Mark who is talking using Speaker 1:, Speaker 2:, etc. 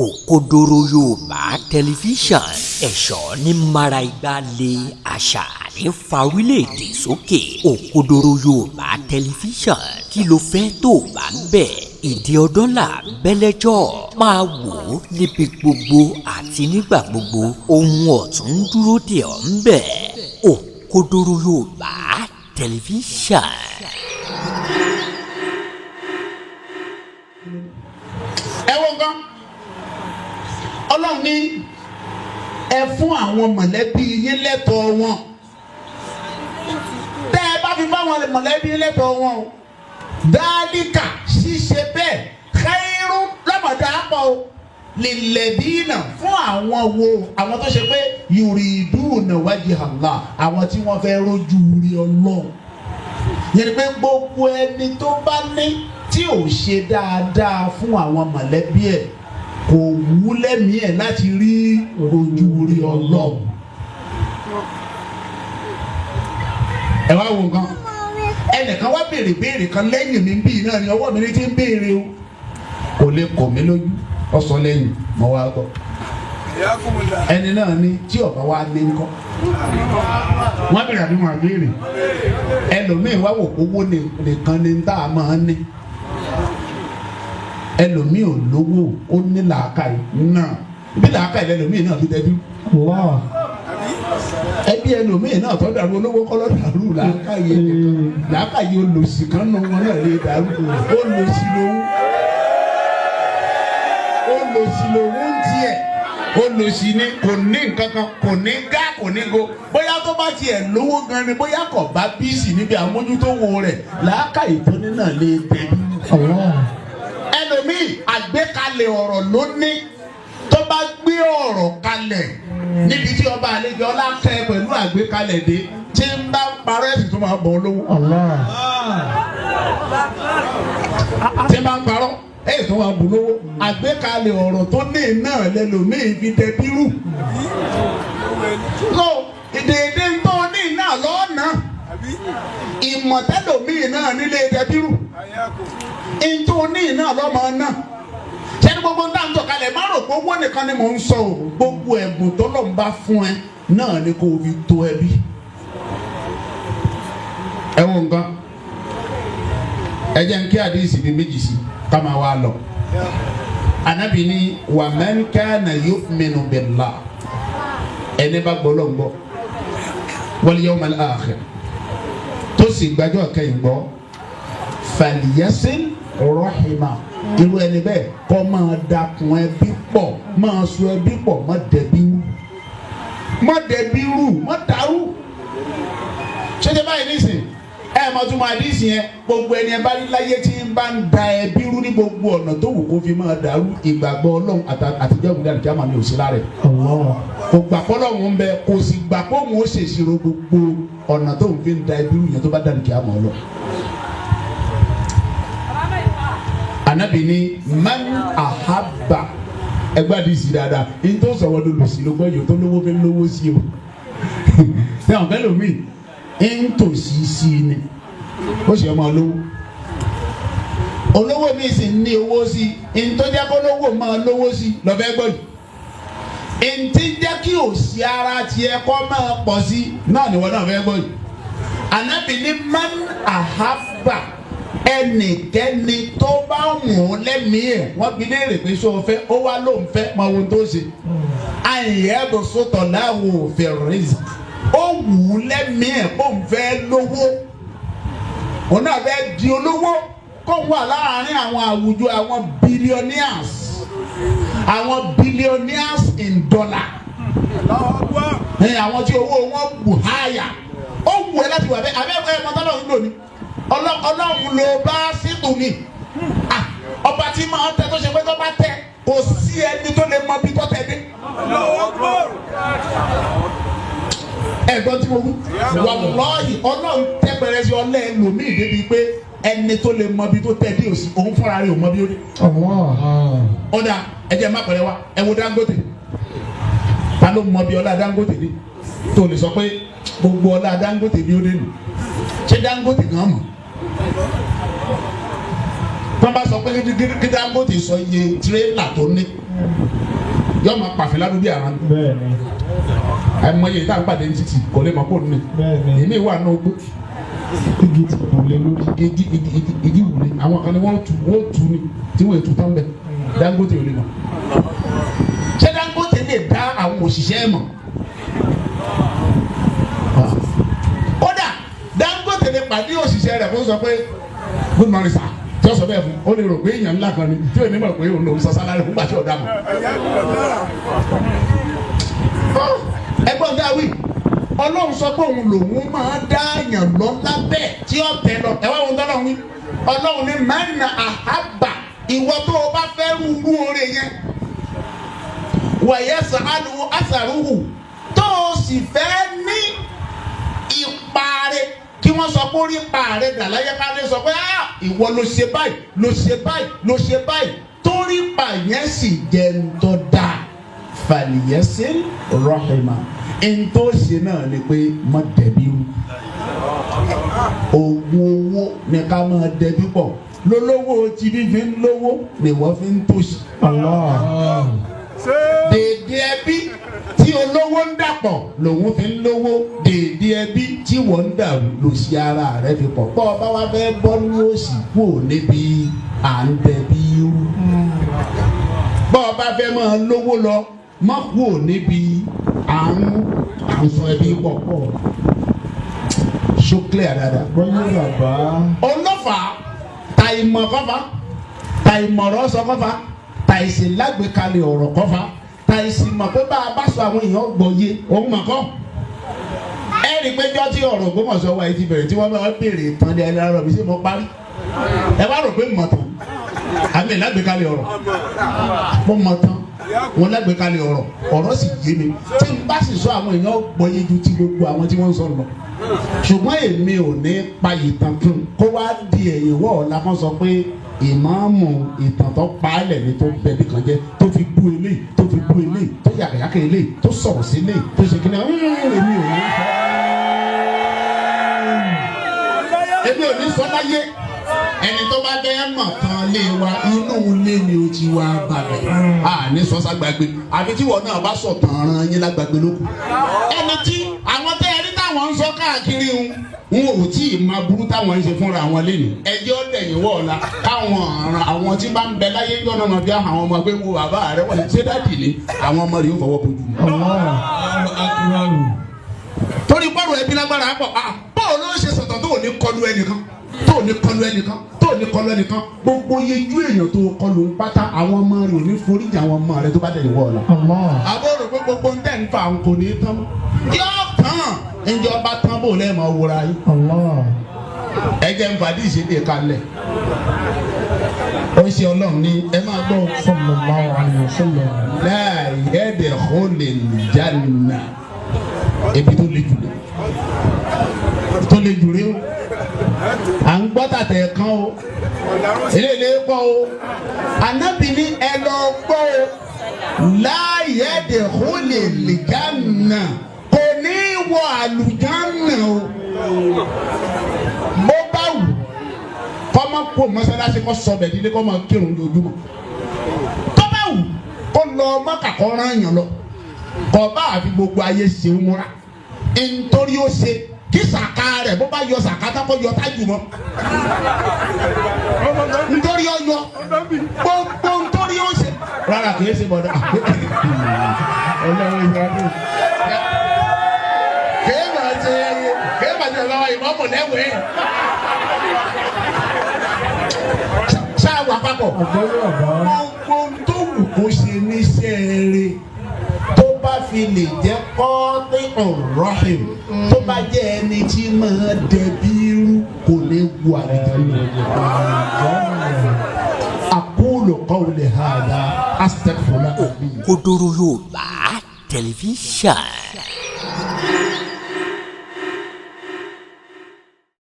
Speaker 1: Òkodoro Yorùbá tẹlifíṣàn ẹ̀ṣọ́ ní mara igba lé àṣà ní fa orílẹ̀-èdè sókè. Òkodoro Yorùbá tẹlifíṣàn kí ló fẹ́ tó bá ń bẹ̀. Ìdí ọdún là bẹ́lẹ́jọ́ máa wò ó níbi gbogbo àti nígbà gbogbo ohun ọ̀tún dúró dè ọ́ ń bẹ̀. Òkodoro Yorùbá tẹlifíṣàn.
Speaker 2: Ẹ wo gan Ọlọ́run ní ẹ fún àwọn mọ̀lẹ́bí yín lẹ́tọ̀ọ́ wọn. Tẹ́ ẹ bá fi fáwọn mọ̀lẹ́bí yín lẹ́tọ̀ọ́ wọn o dáálíkà ṣíṣe bẹ́ẹ̀ khairu lọ́mọdé àpọ̀ o lilladina fún àwọn wo àwọn tó ṣe pé yuriduna wajha Allah àwọn tí wọ́n fẹ́ rójú rí Ọlọ́run. Yẹn pé gbogbo ẹni tó bá ní tí ò ṣe dáadáa fún àwọn mọ̀lẹ́bí ẹ̀ kò wú lẹ́mìí ẹ̀ láti rí ojú rí Ọlọ́run. Ẹ wá wo nǹkan ẹnìkan wá béèrè kan lẹ́yìn mi bí náà ni ọwọ́ mi ní ti ń béèrè o kò lè kọ̀ mí lójú ọ sọ lẹ́yìn mo wá gbọ́ ẹni náà ni tí ọba wa ní ńkọ́ wọ́n béèrè àbí wọn béèrè ẹlòmíín wá wò owó nìkan ni tá a máa ń ní ẹlòmíì ò lówó ó ní làákàyè náà bí làákàyè ẹlòmíì náà fi dẹbi ẹbí ẹlòmíì náà tó dàrú olówó kọ́ ló dàrú làákàyè olòṣì kan nù wọn náà lè dàrú olòṣì lòun ń tiẹ̀ olòṣì ni kò ní nǹkan kan kò ní gá kò ní go bóyá tó bá tiẹ̀ lówó gan ni bóyá kò bá bíìsì níbi àmójútó wo rẹ̀ làákàyè tó ní náà lè dẹbi. Ẹlòmíì àgbékalẹ̀ ọ̀rọ̀ ló ní tó bá gbé ọ̀rọ̀ kalẹ̀ níbi tí ọba àlejò ọlá kẹ́ pẹ̀lú àgbékalẹ̀ dé tí ń bá parọ́ ẹ̀sìn tó máa bọ̀ lówó. Tí ń bá ń parọ́ ẹ̀sìn tó máa bù lówó àgbékalẹ̀ ọ̀rọ̀ tó ní náà lẹ́lòmíì fi tẹ bírù. Lọ ìdèdè tó ní náà lọ́ọ̀nà ìmọ̀tẹ́lòmíì náà nílé tẹ bírù. Ìjọ ní náà lọ́mọ náà ṣẹ́ni gbogbo ń dáńtọ̀ kalẹ̀ má rò pé owó nìkan ni mò ń sọ o gbogbo ẹ̀bùn tó lọ́n bá fún ẹ náà ni kò fi tó ẹbí. Ẹ wo nǹkan ẹ jẹ́ n kí àdìsí bíi méjì sí ká máa wá lọ. Ànábì ní wa man kana yu'minu billah ẹni bá gbọ́ lọ́n gbọ́ wal yawmal akhir tó sì gbàjọ́ kẹ́yìn gbọ́ fàlìyẹsìn rọ́hìmà irú ẹni bẹ́ẹ̀ kọ́ máa dakùn ẹbí pọ̀ máa so ẹbí pọ̀ má dẹ̀bí rú má dàrú. ṣéṣe báyìí nísìn ẹ mọ̀ tún máa dín sí yẹn gbogbo ẹni ẹ bá rí láyé tí ń bá ń da ẹbí rú ní gbogbo ọ̀nà tó wù kó fi máa dàrú ìgbàgbọ́ Ọlọ́run àtijọ́ ìgbà tí a máa ní òsì lára kò gbà pé Ọlọ́run ń bẹ kò sì gbà pé òun ó ṣèṣirò gbogbo ọ̀nà tó ń fi ń da ẹbí rú yẹn tó bá dàrí kí a mọ̀ ọ́ lọ. Ànábì ní man ahaba ẹgbàdì sí dáadáa ní tó sọ̀rọ̀ ló lò sí ló gbọ́ yòó tó lówó fẹ́ lówó sí o ní àwọn fẹ́ lómi ń tòsí sí ni ó sì ọmọ olówó mi sì ní owó sí ní tó jẹ́ kó lówó máa lówó sí lọ́fẹ́ gbọ́ yìí ní tí jẹ́ kí òsì ara tiẹ̀ kọ́ máa pọ̀ sí náà ni wọ́n náà fẹ́ gbọ́ yìí. Ànábì ní man ahaba ẹnikẹ́ni tó bá wọ́n lẹ́mìí ẹ̀ wọ́n fi léèrè pé ṣé o fẹ́ ó wá ló ń fẹ́ mọ ohun tó ṣe àyẹ̀dọ̀ sọ́tọ̀ láwọn òfin rìsì ó wù ú lẹ́mìí ẹ̀ kó ń fẹ́ lówó òun náà fẹ́ di olówó kó wà láàárín àwọn àwùjọ àwọn billionaires in dollar àwọn tí owó wọn bù háyà ó wù ẹ́ láti wà bẹ́ẹ̀ abẹ́ẹ̀kọ́ ẹ̀ mọ́tọ́lọ́ ń lò ní. Ọlọ́run ló bá sídùn mi ọba tí máa ń tẹ tó ṣe pé tó bá tẹ kò sí ẹni tó lè mọ bí tó tẹ dé. Ẹ̀gbọ́n tí mo wú wàlúwàhì Ọlọ́run tẹ pẹrẹ sí ọlẹ́ ẹlòmíì débi pé ẹni tó lè mọ bí tó tẹ dé òsì òun fúnra rẹ̀ ò mọ bí ó dé. Ọ̀dà ẹ̀jẹ̀ má pẹ̀lẹ́ wa ẹ wo Dangote ta ló mọ bí ọlá Dangote dé tó lè sọ pé gbogbo ọlá Dangote bí ó dé nù ṣé Dangote gan mọ̀ tó bá sọ pé kí Dangote sọ iye tirẹ́là tó ní yọ máa pàfẹ́ ládùúgbò bí àrán. àìmọye ìta àgbàdo ní títì kò lè mọ kó nù. èmi wà ní ogbó igi ti wùlé lórí igi wùlé àwọn kan ní wọ́n tu ni tí wọ́n ètò tán bẹ̀ Dangote ò lè mọ̀. ṣé Dangote lè dá àwọn òṣìṣẹ́ mọ̀? kódà Dangote lè pàdé òṣìṣẹ́ rẹ̀ fún sọ pé good morning sir tí ó sọ bẹ́ẹ̀ fún ó lè rò pé èèyàn ńlá kan ni tí ò ní mọ̀ pé òun lòún sọ sálárì fún gbàtí ọ̀dà mọ̀. ẹgbọ́n dáwì Ọlọ́run sọ pé òun lòun máa dá àyàn lọ lábẹ́ tí ó tẹ lọ ẹ wá wọn tọ́lọ́run wí Ọlọ́run ní mẹ́rin àhábà ìwọ tó o bá fẹ́ rúurú oore yẹn wọ̀nyẹ́ sàánù àṣàrùhù tó o sì fẹ́ ní ìparí kí wọ́n sọ pé ó rí ipa rẹ̀ dà láyé ká lè sọ pé ìwọ ló ṣe báyìí ló ṣe báyìí ló ṣe báyìí torí ipa yẹn sì jẹ́ ń tọ́ da fàlìyẹ́sẹ̀ rọ́ọ̀hìmà ń tó ṣe náà ni pé má dẹ̀bi rú oògùn owó ni ká máa dẹ̀bi pọ̀ lólówó tí bí fi ń lówó ni wọ́n fi ń tòṣì. dèédé ẹbí tí olówó ń dàpọ̀ lòun fi ń lówó dèédé ẹbí tí wọ́n ń dàrú lò sí ara rẹ̀ fi pọ̀ pọ̀ bá wa fẹ́ bọ́ ní òsì kú níbi à ń dẹ̀bi rú. bọ́ ọ bá fẹ́ máa lówó lọ má kú níbi à ń sọ ẹbí pọ̀ pọ̀ ṣókè àdàdà. ọlọ́fà tàìmọ̀ kọ́fà tàìmọ̀rọ̀ sọ kọ́fà tàìsí lágbèkalẹ̀ ọ̀rọ̀ kọ́fà tàìsí mọ̀ pé bá a bá sọ àwọn èèyàn gbọ́ yé òun mọ̀ kọ́. ẹ rí i pé jọ́ tí ọ̀rọ̀ Ògbómọ̀ṣọ́ wa ti bẹ̀rẹ̀ tí wọ́n bá béèrè ìtàn ní ẹni arọ mi sí mo parí ẹ bá rò pé mọ̀ tán àmì lágbèkalẹ̀ ọ̀rọ̀ mo mọ̀ tán wọn lágbèkalẹ̀ ọ̀rọ̀ sì yé mi tí n bá sì sọ àwọn èèyàn gbọ́ yé ju ti gbogbo àwọn tí wọ́n ń sọ̀rọ̀ lọ ṣùgbọ́n èmi ò ní pa ìtàn fún un kó wá di ẹ̀yìn wọ́ ọ̀la kan sọ pé ìmáàmù ìtàn tó paálẹ̀ ni tó bẹ̀ nìkan jẹ́ tó fi bú eléyìí tó fi bú eléyìí tó yàkàyàkà eléyìí tó sọ̀rọ̀ sí eléyìí tó ṣe kí ni èmi ò ní sọ láyé ẹni tó bá bẹ́ẹ̀ mọ̀ tán lé wa inú ilé ni o ti wá balẹ̀ a ní sọ́sá gbàgbé àfi tí wọn náà bá sọ̀ tán ara yín lágbàgbé lókun ẹni tí àwọn tẹ́ ẹni táwọn ń sọ káàkiri ń ò tí ì máa burú táwọn ń ṣe fúnra àwọn lẹ́nu ẹjẹ́ ó dẹ̀yìn wọ̀ ọ̀la káwọn ọ̀ràn àwọn tí bá ń bẹ láyé yọ̀nà máa bí àwọn ọmọ pé wo bàbá rẹ wọlé ṣé dáàdì ni àwọn ọmọ rẹ yóò fọwọ́ bojú. torí bọ́ọ̀lù ẹbí lágbára pọ̀ bọ́ọ̀lù ló ṣe sọ̀tọ̀ tó ní kọlu ẹnìkan gbogbo yejú èèyàn tó kọlu pátá àwọn ọmọ rẹ ò ní foríjì àwọn ọmọ rẹ tó bá dẹ̀yìn wọ̀ ọ̀la. àbúrò pé gbogbo ń tẹ̀ ń fa àwọn kò ní tán yóò tán ìjọba tán bò lẹ́ẹ̀mọ́ wúra yìí. ẹ jẹ́ n fàdí ìṣèdè kalẹ̀ ó ṣe Ọlọ́run ní ẹ máa gbọ́ sallallahu alaihi wasallam la yadkhulul janna ebi tó le jù rẹ o à ń gbọ́ tàtẹ̀ kan o eléyìí pọ̀ o Ànábì ní ẹ lọ gbọ́ o la yadkhulul janna kò ní wọ àlùjánnà o bó bá wù kọ́mọ kó mọ́sálásí kọ́ sọ̀bẹ̀ dídé kọ́ máa kírun lójúmọ́ tó bá wù kó lọ Mákà kọ́ rán yàn lọ kọ́ bá àfi gbogbo ayé ṣe ń múra nítorí ó ṣe kí sàká rẹ̀ bó bá yọ sàká tó kọ́ yọ tájù mọ́ nítorí ó yọ gbogbo nítorí ó ṣe rárá kìí ṣe bọ̀dọ̀ ọlọ́run ìgbàgbọ́ kéèmà ṣe lọ́wọ́ ìmọ̀mù lẹ́wẹ̀ẹ́ ṣáà wà papọ̀ gbogbo tó wù kó ṣe níṣẹ́ rẹ̀ tó bá fi lè jẹ́ kọ́ọ́tì ọ̀rọ̀hìn tó bá jẹ́ ẹni tí máa dẹbi irú kò lè wù àlejò. Aqulu qawli hadha astaghfirullah.
Speaker 1: Òkodoro Yorùbá tẹlifíṣàn.